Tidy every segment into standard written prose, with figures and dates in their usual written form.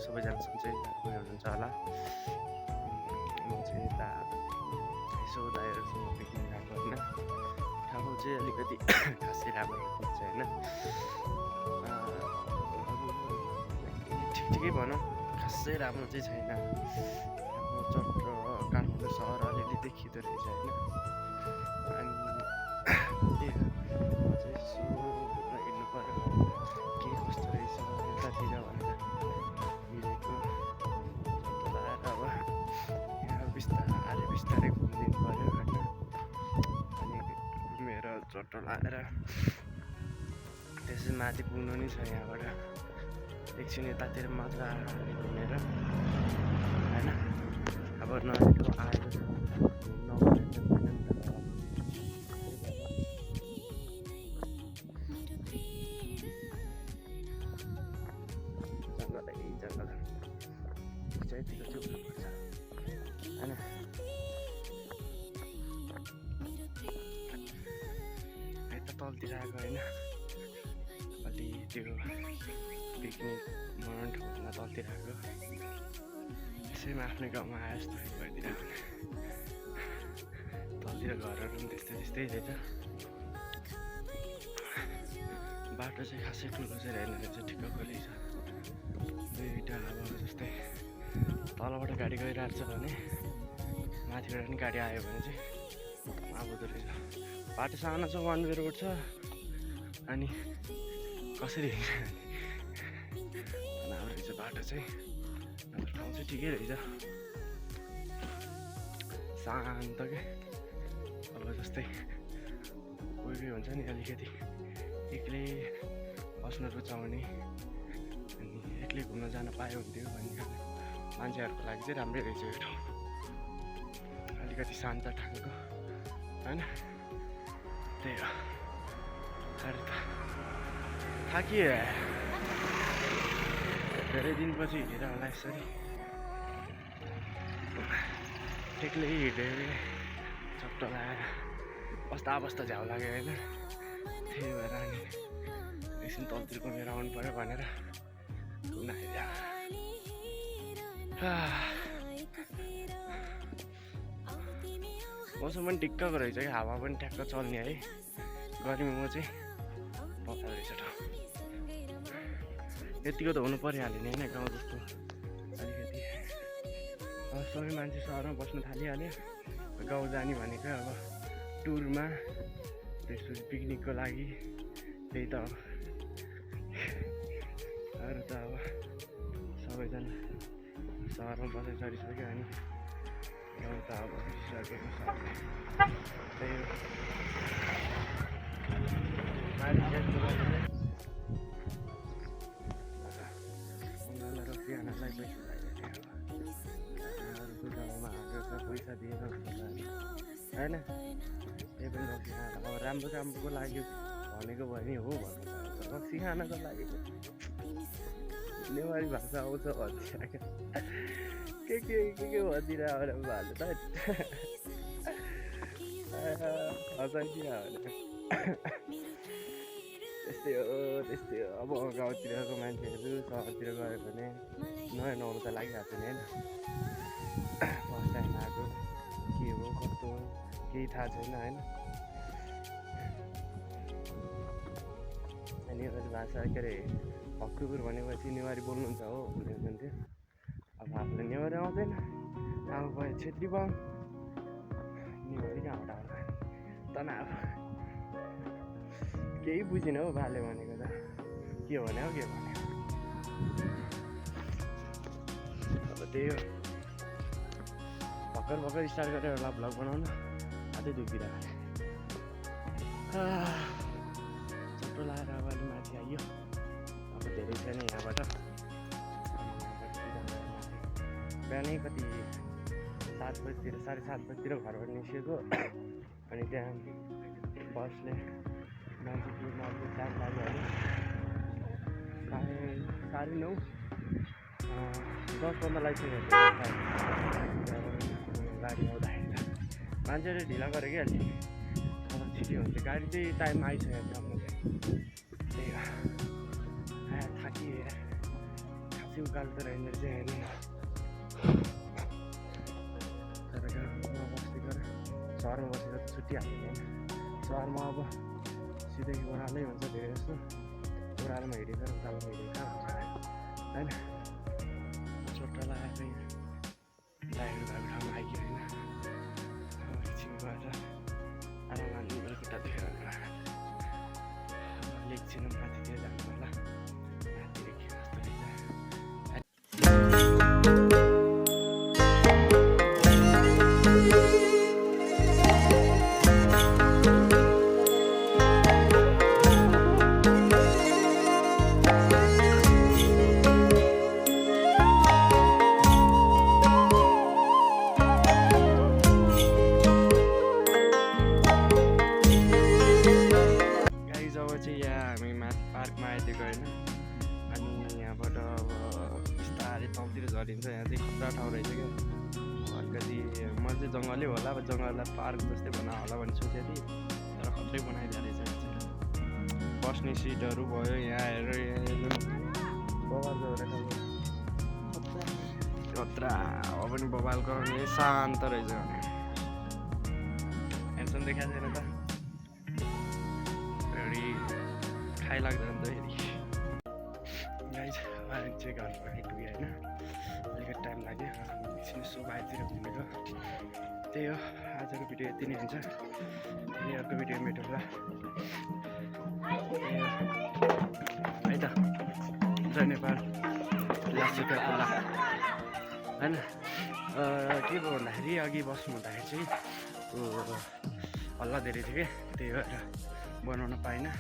सबैजना सन्चै हुनुहुन्छ होला। म चाहिँ यता यसो दाइहरूसँग पिकनिक गएको होइन। ठाउँ चाहिँ अलिकति खासै राम्रो हुन्छ होइन। ठिकै भनौँ, खासै राम्रो चाहिँ छैन। हाम्रो चट्ट काठमाडौँ सहर अलिअलि देखिँदो रहेछ होइन। अनि त्यही चाहिँ यसो हिँड्नु पऱ्यो के कस्तो रहेछ यतातिर भनेर हिँडेको। लगाएर अब यहाँ बिस्तारै घुमिदिनु पऱ्यो होइन। अनि घुमेर चट्टो लगाएर त्यसै माथि पुग्नु नि छ यहाँबाट। एकछिन यतातिर मजाले घुमेर होइन। अब नयाँ ठाउँ आएको छ जङ्गल चाहिँतिर चाहिँ हुनुपर्छ होइन। यता तलतिर आएको होइन, अलि त्यो पिकनिक मनाउने ठाउँमा तलतिर आएको। त्यसैमा आफ्नै गाउँमा आए जस्तो भइदिएर तलतिर घरहरू पनि त्यस्तै रहेछ। बाटो चाहिँ खासै ठुलो चाहिँ रहेन रहेछ, ठिक्कको रहेछ। दुईवटा अब जस्तै तलबाट गाडी गइरहेको छ भने माथिबाट पनि गाडी आयो भने चाहिँ आउँदो रहेछ। बाटो सानो छ, वान वे रोड छ। अनि कसरी हिँड्छ राम्रो रहेछ बाटो चाहिँ। ठाउँ चाहिँ ठिकै रहेछ, शान्त के। अब जस्तै कोही हुन्छ नि अलिकति एक्लै बस्न रुचाउने अनि एक्लै घुम्न जान पायो हुन्थ्यो भन्ने मान्छेहरूको लागि चाहिँ राम्रै रहेछ यो ठाउँ। अलिकति शान्त ठाउँको होइन। त्यही हो। अरू त थाकियो धेरै दिनपछि हिँडेर होला यसरी एक्लै हिँडेर चट्टो लगाएर बस्दा झ्याउ लाग्यो होइन। त्यही भएर अनि एकछिन तलतिर घुमेर आउनु पऱ्यो भनेर घुम्न आइदियो। मौसम पनि ठिक्कको रहेछ कि, हावा पनि ठ्याक्क चल्ने है। गर्मीमा चाहिँ पत्ता रहेछ ठाउँ। यतिको त हुनु परिहाल्यो नि होइन, गाउँ जस्तो अलिकति। अब सबै मान्छे सहरमा बस्नु थालिहाल्यो। गाउँ जाने भनेको अब टुरमा, त्यसपछि पिकनिकको लागि। त्यही त हो। अरू त अब सबैजना सहरमा बसेर सरिसक्यो। अनि गाउँ त अब बसिसकेको छ। त्यही हो। रोकिहाल्नलाई पैसा लाग्यो अरूको गाउँमा हालेर पैसा दिएर होइन। त्यही पनि रक्सी खान अब राम्रो कामको लागि भनेको भयो नि हो भन्नु। रक्सी खानको लागि नेवारी भाषा आउँछ भनिदिरहेको के भनिदिरहेको भाले त हँसाइदिएर त्यस्तै हो। अब गाउँतिरको मान्छेहरू सहरतिर गयो भने नयाँ नआउनु त लागिरहेको छ नि होइन। फर्स्ट टाइम आएको के हो कस्तो हो केही थाहा छैन होइन। नेवारी भाषा के अरे भक्तपुर भनेपछि नेवारी बोल्नुहुन्छ हो भन्नुहुन्थ्यो। अब हामीलाई नेवारी आउँदैन, आमा भयो छेत्री बाहुन, नेवारी कहाँबाट आउँदैन तनाव। केही बुझिनँ हौ बाले भनेको त के भने हो के भने। अब त्यही हो। भर्खर स्टार्ट गरेर होला भ्लग बनाउन, हातै दुखिरहेको चट्टो लगाएर अब अलि माथि आइयो। अब धेरै छैन यहाँबाट। बिहानै कति 7 बजीतिर 7:30 बजीतिर घरबाट निस्केको। अनि त्यहाँ बसले मान्छे पुग्न टाइम लाग्यो अरे 9:30 10-15 लागिसक्यो। गाडी आउँदाखेरि त मान्छेले ढिला गरेँ कि अलि तर छिटो हुन्थ्यो गाडी चाहिँ टाइममा आइसकेको थियो म चाहिँ त्यही हो थाकिए खासै उकालो त रहेन रहेछ हेर्नु न तर गाउँमा बस्दै गरेर सहरमा बसेर त छुट्टिहाल्यो होइन सहरमा अब सिधै ओह्रालै हुन्छ धेरै जस्तो ओह्रालोमा हिँडेर उकालोमा हिँडेर कहाँ हुन्छ होइन चोट्टा लगाएको लाइहरू भएको ठाउँमा आइयो होइन एकछिन गएर आराम मेरो खुट्टा देखेर एकछिन माथितिर जानु होला माथितिर के कस्तो रहेछ पार्कमा आइदिएको होइन अनि यहाँबाट अब बिस्तारै ठाउँतिर झरिन्छ यहाँ चाहिँ खतरा ठाउँ रहेछ क्या अलिकति मैले चाहिँ जङ्गलै होला अब जङ्गललाई पार्क जस्तै बना होला भन्ने सोचेको थिएँ तर खत्रै बनाइदिएको रहेछ बस्ने सिटहरू भयो यहाँ हेर्नु खतरा अब पनि बबाल गराउने शान्त रहेछ भने हेर्छन् देखाएको छैन त खाइ लाग्दैन नि त फेरि गाइज अहिले चाहिँ घरमा आइपुग्यो होइन अलिकति टाइम लाग्यो एकछिन यसो बाहिरतिर घुमेको त्यही हो आजको भिडियो यति नै हुन्छ फेरि अर्को भिडियो भेटौँला है त जय नेपाल लास्टका खुल्ला होइन के भयो भन्दाखेरि अघि बस्नु हुँदाखेरि चाहिँ हल्ला धेरै थियो क्या त्यही भएर बनाउन पाइनँ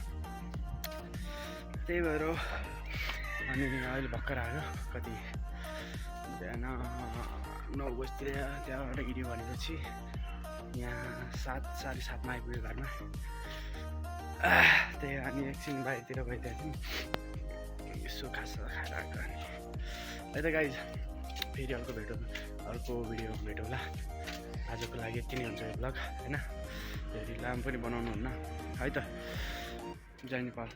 त्यही भएर अनि अहिले भर्खर आयो कति बिहान 9 बजीतिर त्यहाँबाट हिँड्यो भनेपछि यहाँ 7:30मा आइपुग्यो घरमा त्यही अनि एकछिन बाहिरतिर गइदिएको थियौँ यसो खासा खाएर आएको अनि है त गाइज फेरि अर्को भिडियो भेटौँला आजको लागि यति नै हुन्छ यो ब्लग होइन फेरि लामो पनि बनाउनुहुन्न है त जय नेपाल।